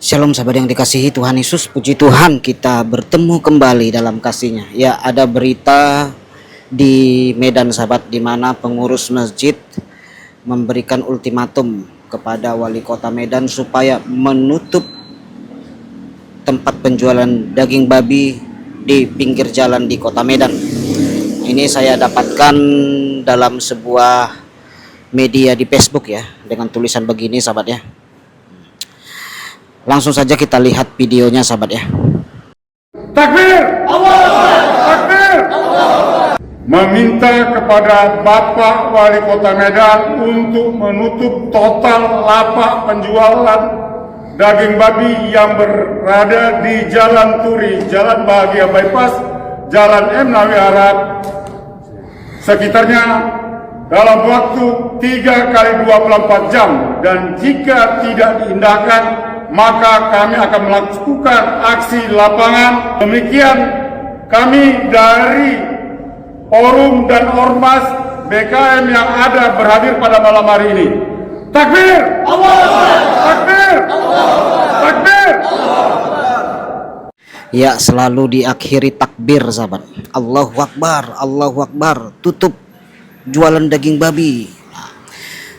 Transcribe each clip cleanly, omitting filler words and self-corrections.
Shalom sahabat yang dikasihi Tuhan Yesus, puji Tuhan kita bertemu kembali dalam kasih-Nya. Ya, ada berita di Medan sahabat, di mana pengurus masjid memberikan ultimatum kepada wali kota Medan supaya menutup tempat penjualan daging babi di pinggir jalan di kota Medan. Ini saya dapatkan dalam sebuah media di Facebook ya, dengan tulisan begini sahabat ya. Langsung saja kita lihat videonya sahabat ya. Takbir! Allah! Takbir! Allah! Meminta kepada Bapak Wali Kota Medan untuk menutup total lapak penjualan daging babi yang berada di Jalan Turi, Jalan Bahagia Bypass, Jalan M. Nawi Arab, sekitarnya dalam waktu 3 kali 24 jam, dan jika tidak diindahkan maka kami akan melakukan aksi lapangan. Demikian kami dari Forum dan Ormas BKM yang ada berhadir pada malam hari ini. Takbir! Allah! Takbir! Allah! Takbir! Allah! Ya, selalu diakhiri takbir sahabat. Allahu Akbar, Allahu Akbar. Tutup jualan daging babi.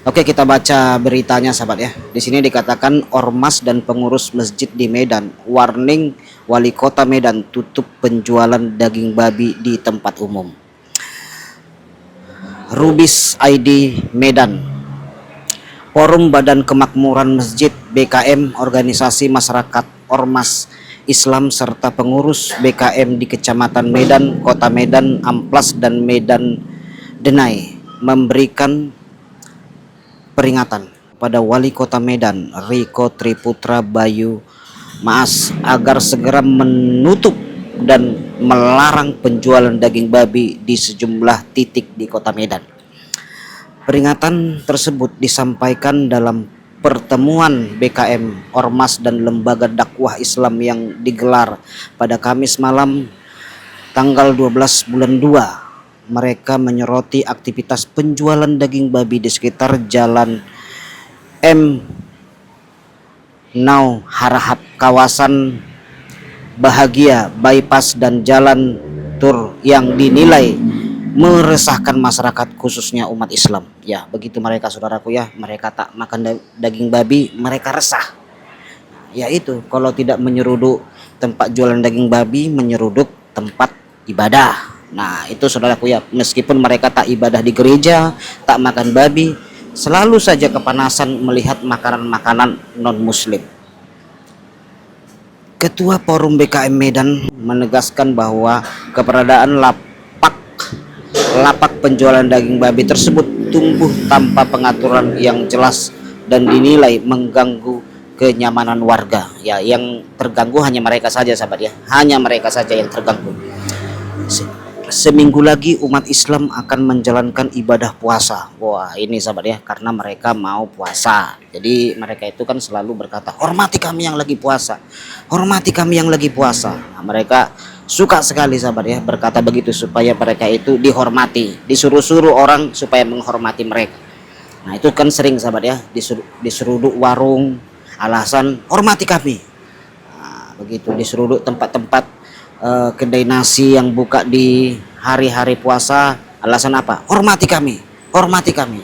Oke, kita baca beritanya sahabat ya. Di sini dikatakan ormas dan pengurus masjid di Medan warning wali kota Medan tutup penjualan daging babi di tempat umum. Rubis ID Medan. Forum Badan Kemakmuran Masjid BKM, organisasi masyarakat ormas Islam serta pengurus BKM di Kecamatan Medan, Kota Medan, Amplas dan Medan Denai memberikan peringatan pada Wali Kota Medan Riko Triputra Bayu Maas agar segera menutup dan melarang penjualan daging babi di sejumlah titik di Kota Medan. Peringatan tersebut disampaikan dalam pertemuan BKM, Ormas dan Lembaga Dakwah Islam yang digelar pada Kamis malam tanggal 12 bulan 2. Mereka menyoroti aktivitas penjualan daging babi di sekitar Jalan M. Nau Harahap, kawasan Bahagia Bypass dan Jalan Tur yang dinilai meresahkan masyarakat khususnya umat Islam. Ya, begitu mereka saudaraku ya, mereka tak makan daging babi, mereka resah. Ya itu, kalau tidak menyeruduk tempat jualan daging babi, menyeruduk tempat ibadah. Nah itu saudaraku ya, meskipun mereka tak ibadah di gereja, tak makan babi, selalu saja kepanasan melihat makanan-makanan non-muslim. Ketua Forum BKM Medan menegaskan bahwa keberadaan lapak penjualan daging babi tersebut tumbuh tanpa pengaturan yang jelas dan dinilai mengganggu kenyamanan warga. Ya, yang terganggu hanya mereka saja sahabat ya, hanya mereka saja yang terganggu. Seminggu lagi umat Islam akan menjalankan ibadah puasa. Wah ini sahabat ya, karena mereka mau puasa. Jadi mereka itu kan selalu berkata, hormati kami yang lagi puasa, hormati kami yang lagi puasa. Nah, mereka suka sekali sahabat ya berkata begitu, supaya mereka itu dihormati, disuruh-suruh orang supaya menghormati mereka. Nah itu kan sering sahabat ya, diseruduk warung, alasan hormati kami. Nah, begitu diseruduk tempat-tempat kedai nasi yang buka di hari-hari puasa, alasan apa? Hormati kami, hormati kami.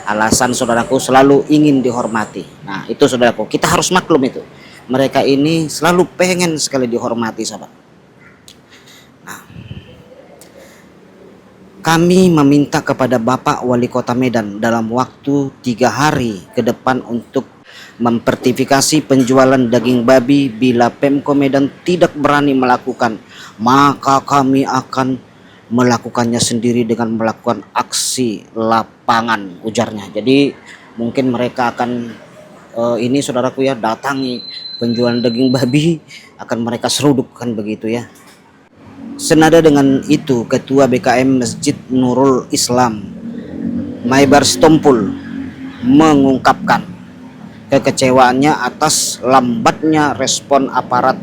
Alasan saudaraku selalu ingin dihormati. Nah itu saudaraku, kita harus maklum itu, mereka ini selalu pengen sekali dihormati sahabat. Nah, kami meminta kepada Bapak Wali Kota Medan dalam waktu 3 hari ke depan untuk memsertifikasi penjualan daging babi. Bila Pemko Medan tidak berani melakukan, maka kami akan melakukannya sendiri dengan melakukan aksi lapangan, ujarnya. Jadi mungkin mereka akan ini saudaraku ya, datangi penjualan daging babi, akan mereka serudukkan begitu ya. Senada dengan itu, Ketua BKM Masjid Nurul Islam Maibar Stompul mengungkapkan kekecewaannya atas lambatnya respon aparat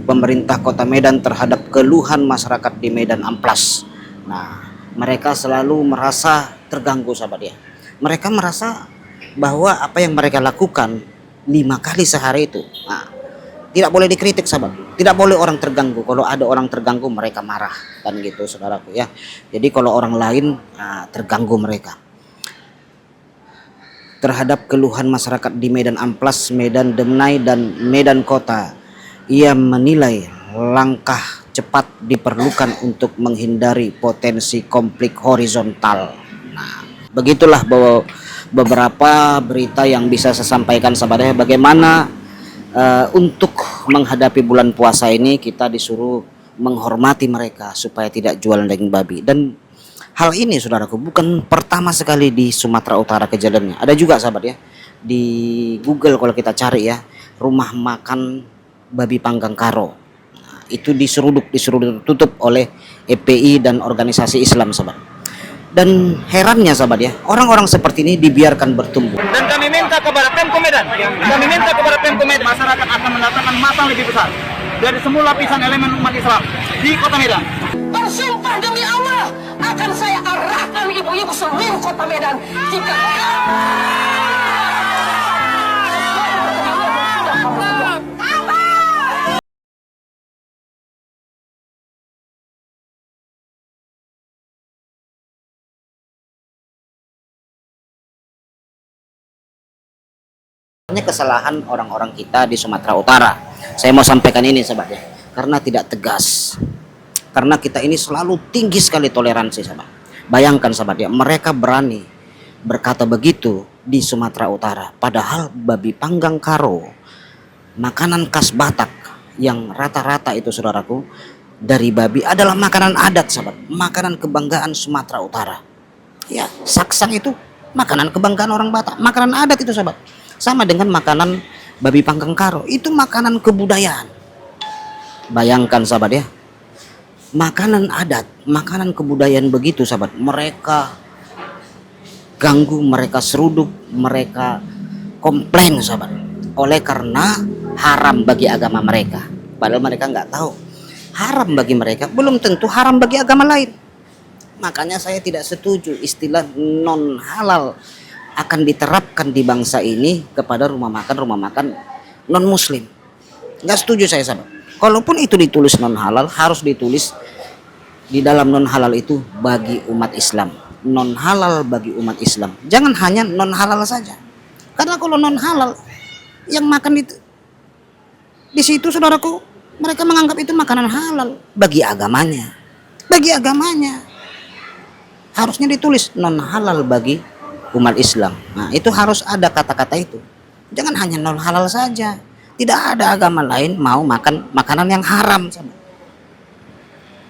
pemerintah Kota Medan terhadap keluhan masyarakat di Medan Amplas. Nah, mereka selalu merasa terganggu sahabat ya. Mereka merasa bahwa apa yang mereka lakukan 5 kali sehari itu. Nah, tidak boleh dikritik sahabat, tidak boleh orang terganggu. Kalau ada orang terganggu mereka marah kan gitu saudaraku ya. Jadi kalau orang lain terganggu mereka terhadap keluhan masyarakat di Medan Amplas, Medan Demnai dan Medan Kota, ia menilai langkah cepat diperlukan untuk menghindari potensi konflik horizontal. Nah, begitulah bahwa beberapa berita yang bisa saya sampaikan sahabatnya. Bagaimana untuk menghadapi bulan puasa ini kita disuruh menghormati mereka supaya tidak jual daging babi. Dan hal ini saudaraku bukan pertama sekali di Sumatera Utara kejadiannya. Ada juga sahabat ya, di Google kalau kita cari ya, rumah makan babi panggang Karo. Nah, itu diseruduk tutup oleh EPI dan organisasi Islam sahabat. Dan herannya sahabat ya, orang-orang seperti ini dibiarkan bertumbuh. Dan kami minta kepada Pemko Medan, masyarakat akan mendatangkan masa lebih besar dari semua lapisan elemen umat Islam di Kota Medan. Bersumpah demi Allah akan saya arahkan ibu-ibu seluruh Kota Medan jika kesalahan orang-orang kita di Sumatera Utara. Saya mau sampaikan ini sahabat ya, karena tidak tegas. Karena kita ini selalu tinggi sekali toleransi sahabat. Bayangkan sahabat ya, mereka berani berkata begitu di Sumatera Utara. Padahal babi panggang Karo, makanan khas Batak yang rata-rata itu saudaraku dari babi adalah makanan adat sahabat, makanan kebanggaan Sumatera Utara. Ya, saksang itu makanan kebanggaan orang Batak, makanan adat itu sahabat. Sama dengan makanan babi panggang Karo, itu makanan kebudayaan. Bayangkan sahabat ya, makanan adat, makanan kebudayaan begitu sahabat, mereka ganggu, mereka seruduk, mereka komplain sahabat, oleh karena haram bagi agama mereka. Padahal mereka nggak tahu haram bagi mereka belum tentu haram bagi agama lain. Makanya saya tidak setuju istilah non halal akan diterapkan di bangsa ini kepada rumah makan non muslim. Nggak setuju saya sahabat. Kalaupun itu ditulis non halal, harus ditulis di dalam non halal itu bagi umat Islam, non halal bagi umat Islam. Jangan hanya non halal saja, karena kalau non halal yang makan itu di situ saudaraku, mereka menganggap itu makanan halal bagi agamanya, harusnya ditulis non halal bagi umat Islam. Nah, itu harus ada kata-kata itu. Jangan hanya non halal saja. Tidak ada agama lain mau makan makanan yang haram.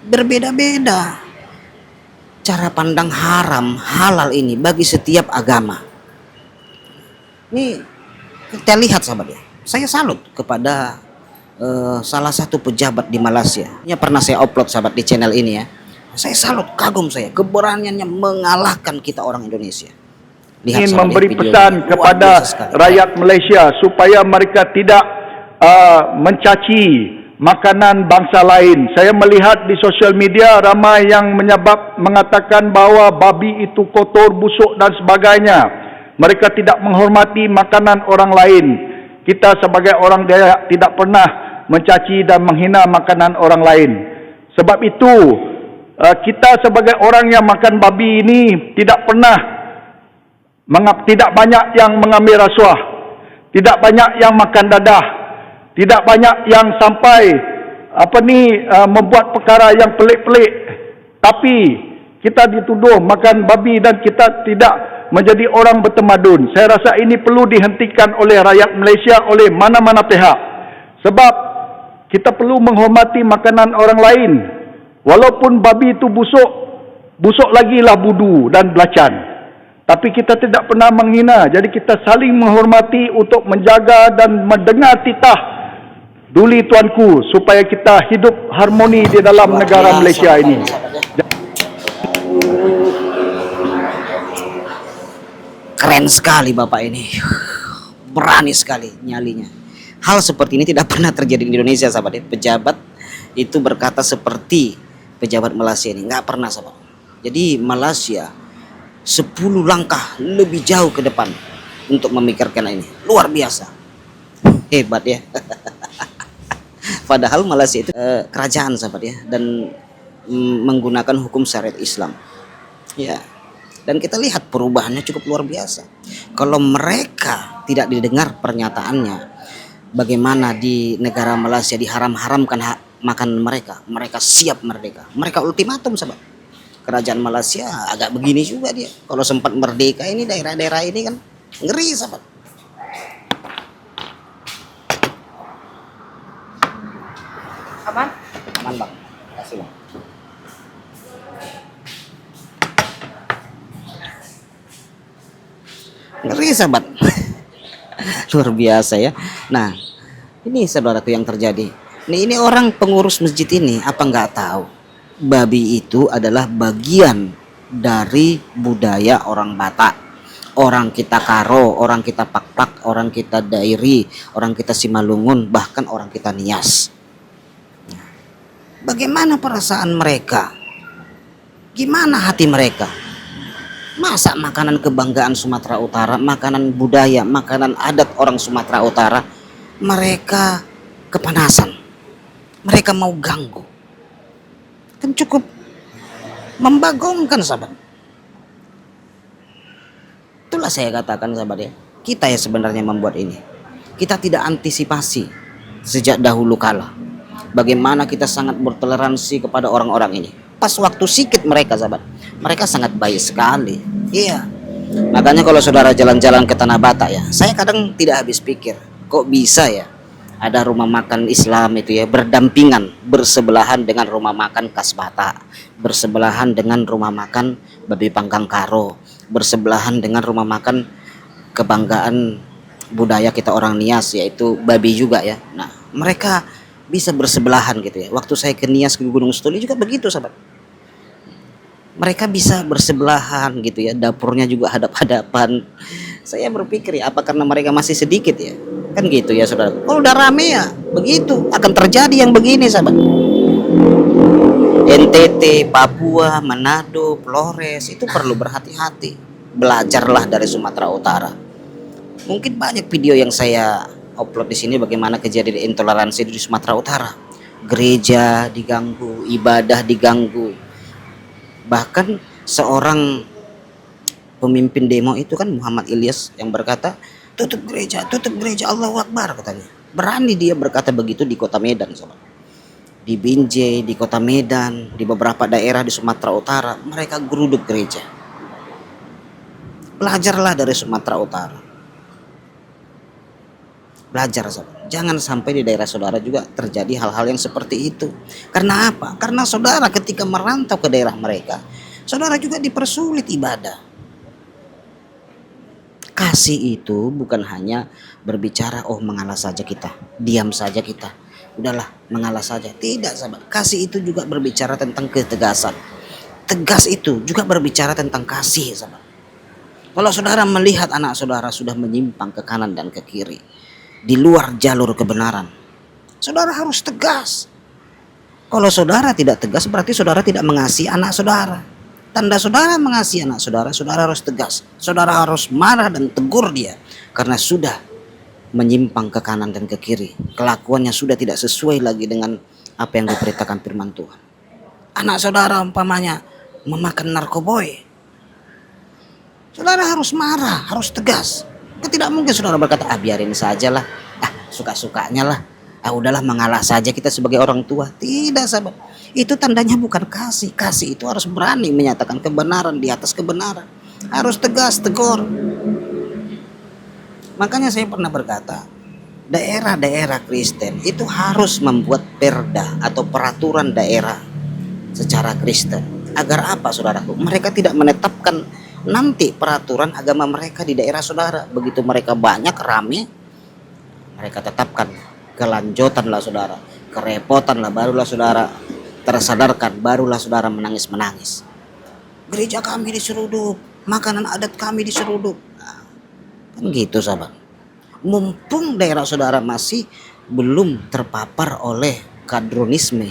Berbeda-beda cara pandang haram halal ini bagi setiap agama. Ini kita lihat sahabat ya. Saya salut kepada salah satu pejabat di Malaysia. Ini pernah saya upload sahabat di channel ini ya. Saya salut, kagum saya keberaniannya mengalahkan kita orang Indonesia. Ingin memberi pesan kepada rakyat Malaysia supaya mereka tidak mencaci makanan bangsa lain. Saya melihat di sosial media ramai yang mengatakan bahawa babi itu kotor, busuk dan sebagainya. Mereka tidak menghormati makanan orang lain. Kita sebagai orang Dayak tidak pernah mencaci dan menghina makanan orang lain. Sebab itu kita sebagai orang yang makan babi ini tidak banyak yang mengambil rasuah, tidak banyak yang makan dadah, tidak banyak yang sampai membuat perkara yang pelik-pelik. Tapi kita dituduh makan babi dan kita tidak menjadi orang bertamadun. Saya rasa ini perlu dihentikan oleh rakyat Malaysia, oleh mana-mana pihak. Sebab kita perlu menghormati makanan orang lain. Walaupun babi itu busuk lagi lah budu dan belacan. Tapi kita tidak pernah menghina. Jadi kita saling menghormati untuk menjaga dan mendengar titah duli tuanku supaya kita hidup harmoni di dalam negara Malaysia ini. Keren sekali Bapak ini. Berani sekali nyalinya. Hal seperti ini tidak pernah terjadi di Indonesia sahabat ya. Pejabat itu berkata seperti pejabat Malaysia ini. Nggak pernah sahabat. Jadi Malaysia 10 langkah lebih jauh ke depan untuk memikirkan ini. Luar biasa. Hebat ya. Padahal Malaysia itu kerajaan sahabat ya, dan menggunakan hukum syariat Islam. Ya. Dan kita lihat perubahannya cukup luar biasa. Kalau mereka tidak didengar pernyataannya, bagaimana di negara Malaysia diharam-haramkan makan mereka, mereka siap merdeka. Mereka ultimatum sahabat. Kerajaan Malaysia agak begini juga dia. Kalau sempat merdeka ini daerah-daerah ini kan ngeri sahabat. Aman? Aman bang, kasih bang. Ngeri sahabat. Luar biasa ya. Nah, ini saudaraku yang terjadi. Ini orang pengurus masjid ini apa nggak tahu babi itu adalah bagian dari budaya orang Batak, orang kita Karo, orang kita Pak-Pak, orang kita Dairi, orang kita Simalungun, bahkan orang kita Nias. Bagaimana perasaan mereka? Gimana hati mereka? Masa makanan kebanggaan Sumatera Utara, makanan budaya, makanan adat orang Sumatera Utara, mereka kepanasan, mereka mau ganggu? Kan cukup membagongkan sahabat. Itulah saya katakan sahabat ya, kita ya sebenarnya membuat ini. Kita tidak antisipasi sejak dahulu kala bagaimana kita sangat bertoleransi kepada orang-orang ini. Pas waktu sikit mereka sahabat, mereka sangat baik sekali. Iya. Makanya kalau saudara jalan-jalan ke Tanah Batak ya, saya kadang tidak habis pikir, kok bisa ya ada rumah makan Islam itu ya berdampingan, bersebelahan dengan rumah makan khas Batak, bersebelahan dengan rumah makan babi panggang Karo, bersebelahan dengan rumah makan kebanggaan budaya kita orang Nias yaitu babi juga ya. Nah, mereka bisa bersebelahan gitu ya. Waktu saya ke Nias ke Gunung Setuli juga begitu sahabat. Mereka bisa bersebelahan gitu ya, dapurnya juga hadap-hadapan. Saya berpikir ya, apa karena mereka masih sedikit ya? Kan gitu ya saudara. Kalau udah rame ya begitu, akan terjadi yang begini sahabat. NTT, Papua, Manado, Flores itu perlu berhati-hati. Belajarlah dari Sumatera Utara. Mungkin banyak video yang saya upload di sini bagaimana kejadian intoleransi di Sumatera Utara. Gereja diganggu, ibadah diganggu. Bahkan seorang pemimpin demo itu kan Muhammad Ilyas yang berkata, tutup gereja, Allahu Akbar katanya. Berani dia berkata begitu di kota Medan sahabat. Di Binjai, di kota Medan, di beberapa daerah di Sumatera Utara, mereka geruduk gereja. Belajarlah dari Sumatera Utara. Belajar sahabat. Jangan sampai di daerah saudara juga terjadi hal-hal yang seperti itu. Karena apa? Karena saudara ketika merantau ke daerah mereka, saudara juga dipersulit ibadah. Kasih itu bukan hanya berbicara, oh mengalah saja kita, diam saja kita, udahlah mengalah saja. Tidak sahabat. Kasih itu juga berbicara tentang ketegasan. Tegas itu juga berbicara tentang kasih sahabat. Kalau saudara melihat anak saudara sudah menyimpang ke kanan dan ke kiri, di luar jalur kebenaran, saudara harus tegas. Kalau saudara tidak tegas berarti saudara tidak mengasihi anak saudara. Tanda saudara mengasihi anak saudara, saudara harus tegas. Saudara harus marah dan tegur dia karena sudah menyimpang ke kanan dan ke kiri. Kelakuannya sudah tidak sesuai lagi dengan apa yang diperintahkan firman Tuhan. Anak saudara umpamanya memakan narkoboy, saudara harus marah, harus tegas. Tidak mungkin saudara berkata, biarin saja lah, suka-sukanya lah, udahlah mengalah saja kita sebagai orang tua. Tidak sahabat, itu tandanya bukan kasih. Kasih itu harus berani menyatakan kebenaran di atas kebenaran, harus tegas, tegur. Makanya saya pernah berkata, daerah-daerah Kristen itu harus membuat perda atau peraturan daerah secara Kristen. Agar apa saudaraku? Mereka tidak menetapkan nanti peraturan agama mereka di daerah saudara. Begitu mereka banyak rame, mereka tetapkan. Kelanjutan lah saudara, kerepotan lah, barulah saudara tersadarkan, barulah saudara menangis-menangis. Gereja kami diseruduk, makanan adat kami diseruduk. Kan gitu sahabat. Mumpung daerah saudara masih belum terpapar oleh kadronisme,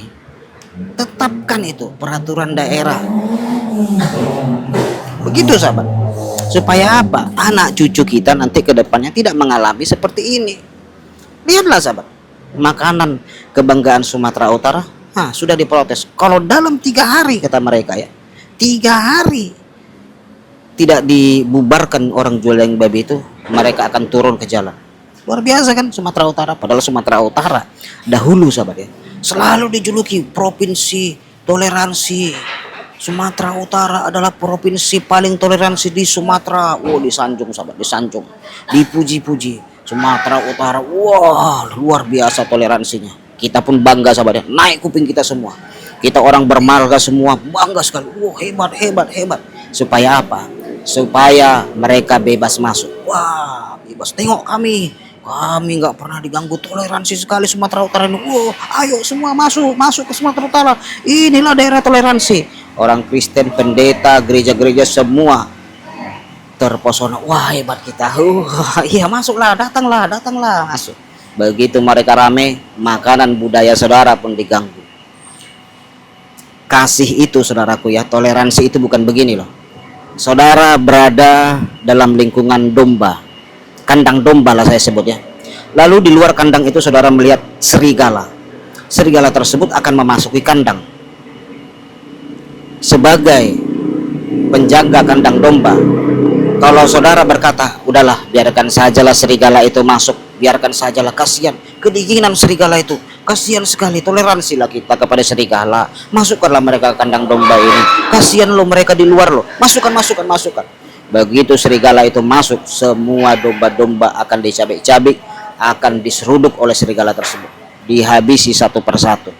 tetapkan itu peraturan daerah. Begitu sahabat. Supaya apa? Anak cucu kita nanti ke depannya tidak mengalami seperti ini. Lihatlah sahabat, makanan kebanggaan Sumatera Utara sudah diprotes. Kalau dalam 3 hari kata mereka ya, 3 hari tidak dibubarkan orang jual daging babi itu, mereka akan turun ke jalan. Luar biasa kan Sumatera Utara. Padahal Sumatera Utara dahulu sahabat ya, selalu dijuluki provinsi toleransi. Sumatera Utara adalah provinsi paling toleransi di Sumatera. Disanjung sahabat, disanjung, dipuji-puji. Sumatera Utara, wah luar biasa toleransinya. Kita pun bangga sahabat ya, naik kuping kita semua. Kita orang bermarga semua bangga sekali. Hebat, hebat, hebat. Supaya apa? Supaya mereka bebas masuk. Wah, bebas. Tengok kami nggak pernah diganggu, toleransi sekali Sumatera Utara ini. Ayo semua masuk ke Sumatera Utara. Inilah daerah toleransi. Orang Kristen, pendeta, gereja-gereja semua terpesona. Wah hebat kita. Iya masuklah, datanglah masuk. Begitu mereka rame, makanan budaya saudara pun diganggu. Kasih itu saudaraku ya, toleransi itu bukan begini loh. Saudara berada dalam lingkungan domba, kandang domba lah saya sebut ya. Lalu di luar kandang itu saudara melihat serigala. Serigala tersebut akan memasuki kandang. Sebagai penjaga kandang domba, kalau saudara berkata, udahlah biarkan sajalah serigala itu masuk, biarkan sajalah, kasihan, kedinginan serigala itu, kasihan sekali, toleransilah kita kepada serigala, masukkanlah mereka ke kandang domba ini, kasihan loh mereka di luar loh, masukkan. Begitu serigala itu masuk, semua domba-domba akan dicabik-cabik, akan diseruduk oleh serigala tersebut, dihabisi satu persatu.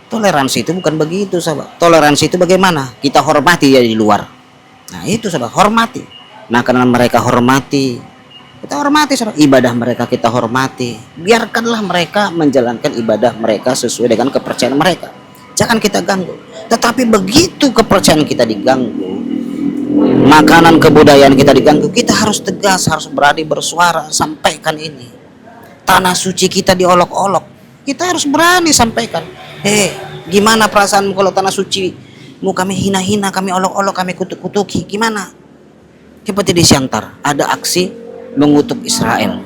Toleransi itu bukan begitu sahabat. Toleransi itu bagaimana? Kita hormati dia di luar. Nah itu sahabat, hormati. Makanan mereka hormati, kita hormati sahabat. Ibadah mereka kita hormati. Biarkanlah mereka menjalankan ibadah mereka sesuai dengan kepercayaan mereka. Jangan kita ganggu. Tetapi begitu kepercayaan kita diganggu, makanan kebudayaan kita diganggu, kita harus tegas, harus berani bersuara, sampaikan ini. Tanah suci kita diolok-olok, kita harus berani sampaikan. Gimana perasaanmu kalau tanah suci mu kami hina-hina, kami olok-olok, kami kutuk-kutuki, gimana? Seperti di Siantar ada aksi mengutuk Israel.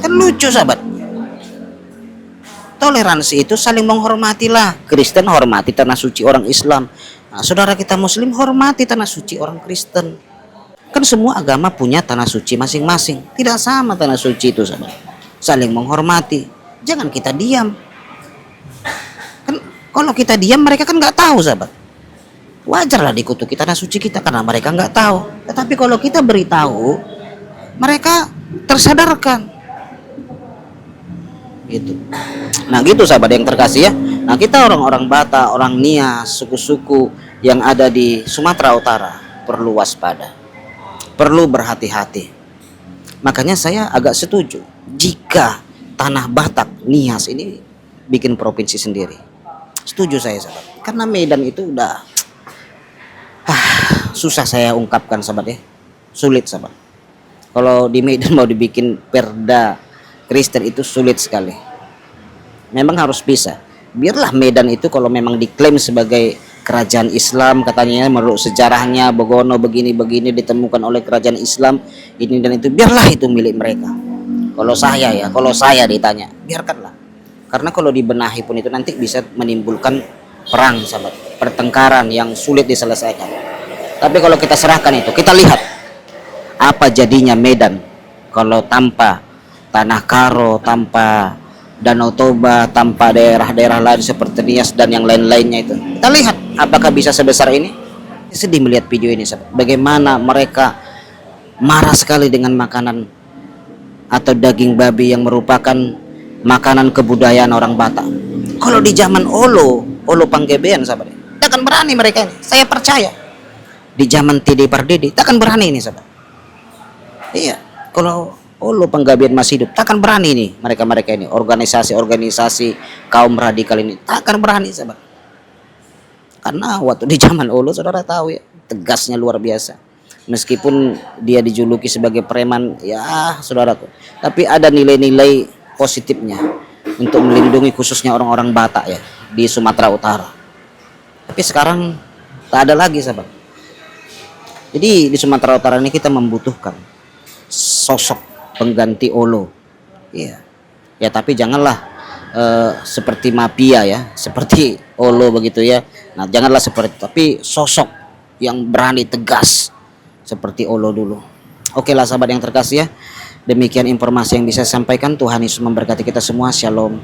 Kan lucu sahabat. Toleransi itu saling menghormatilah. Kristen hormati tanah suci orang Islam. Saudara kita Muslim hormati tanah suci orang Kristen. Kan semua agama punya tanah suci masing-masing. Tidak sama tanah suci itu sahabat. Saling menghormati. Jangan kita diam. Kalau kita diam mereka kan nggak tahu sahabat. Wajarlah dikutuki tanah suci kita karena mereka nggak tahu. Tetapi kalau kita beritahu, mereka tersadarkan. Gitu. Nah gitu sahabat yang terkasih ya. Nah kita orang-orang Batak, orang Nias, suku-suku yang ada di Sumatera Utara perlu waspada, perlu berhati-hati. Makanya saya agak setuju jika tanah Batak, Nias ini bikin provinsi sendiri. Setuju saya sahabat, karena Medan itu udah susah saya ungkapkan sahabat ya, sulit sahabat. Kalau di Medan mau dibikin perda Kristen itu sulit sekali. Memang harus bisa. Biarlah Medan itu kalau memang diklaim sebagai kerajaan Islam, katanya menurut sejarahnya Bogono begini-begini ditemukan oleh kerajaan Islam ini dan itu, biarlah itu milik mereka. Kalau saya ditanya, biarkanlah. Karena kalau dibenahi pun itu nanti bisa menimbulkan perang sahabat, pertengkaran yang sulit diselesaikan. Tapi kalau kita serahkan itu, kita lihat apa jadinya Medan kalau tanpa Tanah Karo, tanpa Danau Toba, tanpa daerah-daerah lain seperti Nias dan yang lain-lainnya itu. Kita lihat apakah bisa sebesar ini. Sedih melihat video ini sahabat, bagaimana mereka marah sekali dengan makanan atau daging babi yang merupakan makanan kebudayaan orang Batak. Kalau di zaman Olo Panggebean sahabat, takkan berani mereka ini. Saya percaya di zaman Tidi Pardede takkan berani ini sahabat. Iya, kalau Olo Panggabean masih hidup takkan berani nih mereka ini, organisasi kaum radikal ini takkan berani sahabat. Karena waktu di zaman Olo saudara tahu ya, tegasnya luar biasa. Meskipun dia dijuluki sebagai preman ya saudaraku, tapi ada nilai-nilai positifnya untuk melindungi khususnya orang-orang Batak ya di Sumatera Utara. Tapi sekarang tak ada lagi sahabat. Jadi di Sumatera Utara ini kita membutuhkan sosok pengganti Olo. Ya, ya tapi janganlah seperti mafia ya, seperti Olo begitu ya. Nah, janganlah seperti, tapi sosok yang berani tegas seperti Olo dulu. Oke lah sahabat yang terkasih ya. Demikian informasi yang bisa saya sampaikan. Tuhan Yesus memberkati kita semua. Shalom.